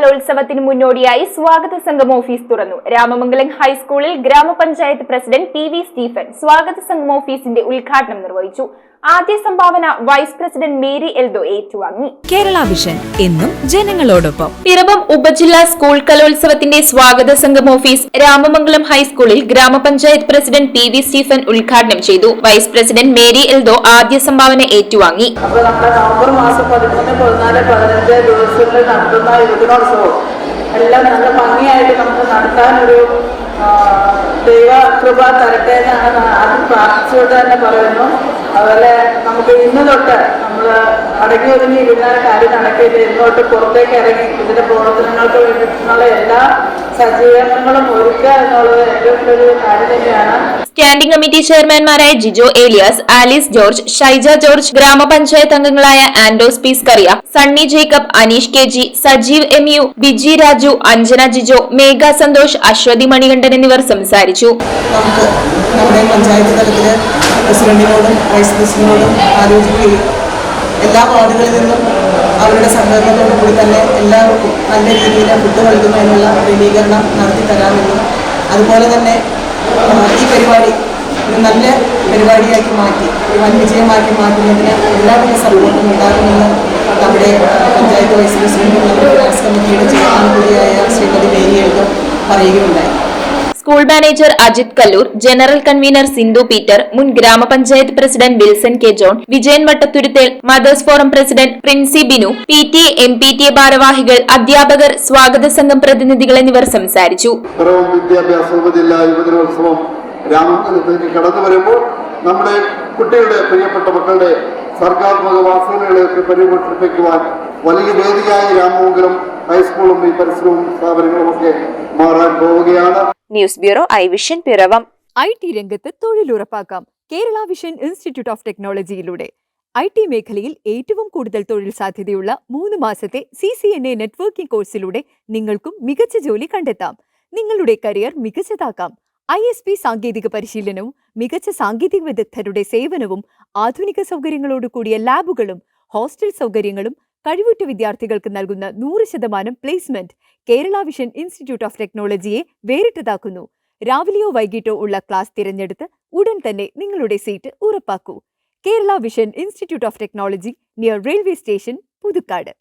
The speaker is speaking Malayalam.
കലോത്സവത്തിന് മുന്നോടിയായി സ്വാഗത സംഘം ഓഫീസ് തുറന്നു. രാമമംഗലം ഹൈസ്കൂളിൽ ഗ്രാമപഞ്ചായത്ത് പ്രസിഡന്റ് പി വി സ്റ്റീഫൻ സ്വാഗത സംഘം ഓഫീസിന്റെ ഉദ്ഘാടനം നിർവഹിച്ചു. ആദ്യ സംഭാവന വൈസ് പ്രസിഡന്റ് മേരി എൽദോ ഏറ്റുവാങ്ങി. കേരള വിഷൻ എന്നും ജനങ്ങളോടൊപ്പം. പിറവം ഉപജില്ലാ സ്കൂൾ കലോത്സവത്തിന്റെ സ്വാഗത സംഘം ഓഫീസ് രാമമംഗലം ഹൈസ്കൂളിൽ ഗ്രാമപഞ്ചായത്ത് പ്രസിഡന്റ് പി വി സ്റ്റീഫൻ ഉദ്ഘാടനം ചെയ്തു. വൈസ് പ്രസിഡന്റ് മേരി എൽദോ ആദ്യ സംഭാവന ഏറ്റുവാങ്ങി. നവംബർ മാസം 13, 14, 15 ദിവസങ്ങളിൽ നടത്തുന്ന യുവജനോത്സവം എല്ലാം നല്ല ഭംഗിയായിട്ട് നമുക്ക് നടത്താനൊരു ദൈവ കൃപ തരട്ടെ എന്നാണ് ആദ്യം പ്രാർത്ഥിച്ചുകൊണ്ട് തന്നെ പറയുന്നു. അതുപോലെ നമുക്ക് ഇന്ന് തൊട്ട് നമ്മൾ അടങ്ങി ഒതുങ്ങി ഇരുന്ന കാര്യം നടക്കില്ല. ഇന്ന് തൊട്ട് പുറത്തേക്ക് ഇറങ്ങി ഇതിന്റെ പ്രവർത്തനങ്ങൾക്ക് വേണ്ടിയിട്ടുള്ള എല്ലാ സജ്ജീകരണങ്ങളും ഒരുക്കുക എന്നുള്ളത് ഏറ്റവും വലിയൊരു കാര്യം തന്നെയാണ്. സ്റ്റാൻഡിംഗ് കമ്മിറ്റി ചെയർമാൻമാരായ Jijo Elias, Alice George, Shaija George, ഗ്രാമപഞ്ചായത്ത് അംഗങ്ങളായ Andos P Skaria, Sunny Jacob, Aneesh K G, Sajeev M U, Biji Raju, Anjana Jijo, Megha Santhosh, Aswathy Manikandan എന്നിവർ സംസാരിച്ചു. നമുക്ക് നമ്മുടെ പഞ്ചായത്ത് തലത്തില് പ്രസിഡന്റിനോടും വൈസ് പ്രസിഡന്റിനോടും ആലോചിക്കുകയും എല്ലാ വാർഡുകളിൽ നിന്നും അവരുടെ സഹകരണത്തോടു കൂടി തന്നെ എല്ലാവർക്കും നല്ല രീതിയിൽ ഫുഡ് നൽകുന്നതിനുള്ള ക്രമീകരണം നടത്തി തരാമെന്നും അതുപോലെ തന്നെ ഈ പരിപാടി ഒരു നല്ല പരിപാടിയാക്കി മാറ്റി ഒരു വൻ വിജയമാക്കി മാറ്റുന്നതിന് എല്ലാവരുടെ സപ്പോർട്ടും ഉണ്ടാകുമെന്ന് നമ്മുടെ പഞ്ചായത്ത് വൈസ് പ്രസിഡന്റും നമ്മുടെ ഫിനാൻസ് കമ്മിറ്റിയുടെ ചെയർമാൻ കൂടിയായ ശ്രീമതി മേരി എൽദോ പറയുകയുണ്ടായി. School manager Ajith Kallur, general convener Sindhu Peter, മുൻ ഗ്രാമപഞ്ചായത്ത് president Wilson K John, Vijayan Vattathuruthel, mothers forum president Princy Binu, PTA, MPTA ഭാരവാഹികൾ, അധ്യാപകർ, സ്വാഗത സംഘം പ്രതിനിധികൾ എന്നിവർ സംസാരിച്ചു. വിദ്യാഭ്യാസ ഉപജില്ലാ യുവജനോത്സവം രാമമംഗലത്തേക്ക് കടന്നു വരുമ്പോൾ നമ്മുടെ കുട്ടികളുടെ പ്രിയപ്പെട്ട മക്കളുടെ സർഗാത്മക വാസനകളെയൊക്കെ പരിപോഷിപ്പിക്കുവാൻ വലിയ വേദിയായി രാമമംഗലം ഹൈസ്കൂളും ഈ പരിസരവും സ്ഥാപനങ്ങളും ഒക്കെ മാറാൻ പോവുകയാണ്. News bureau, I vision, Piravom. IT രംഗത്ത് തൊഴിലുറപ്പാക്കാം കേരള വിഷൻ ഇൻസ്റ്റിറ്റ്യൂട്ട് ഓഫ് ടെക്നോളജിയിലൂടെ. IT മേഖലയിൽ ഏറ്റവും കൂടുതൽ തൊഴിൽ സാധ്യതയുള്ള 3 മാസത്തെ CCNA നെറ്റ്വർക്കിംഗ് കോഴ്സിലൂടെ നിങ്ങൾക്കും മികച്ച ജോലി കണ്ടെത്താം. നിങ്ങളുടെ കരിയർ മികച്ചതാക്കാം. ISP സാങ്കേതിക പരിശീലനവും മികച്ച സാങ്കേതിക വിദഗ്ധരുടെ സേവനവും ആധുനിക സൗകര്യങ്ങളോട് കൂടിയ ലാബുകളും ഹോസ്റ്റൽ സൗകര്യങ്ങളും കഴിവുറ്റ വിദ്യാർത്ഥികൾക്ക് നൽകുന്ന 100% placement Kerala vision institute of ടെക്നോളജിയെ വേറിട്ടതാക്കുന്നു. രാവിലെയോ വൈകിട്ടോ ഉള്ള ക്ലാസ് തിരഞ്ഞെടുത്ത് ഉടൻ തന്നെ നിങ്ങളുടെ സീറ്റ് ഉറപ്പാക്കൂ. Kerala vision institute of technology, near railway station, Puthukkad.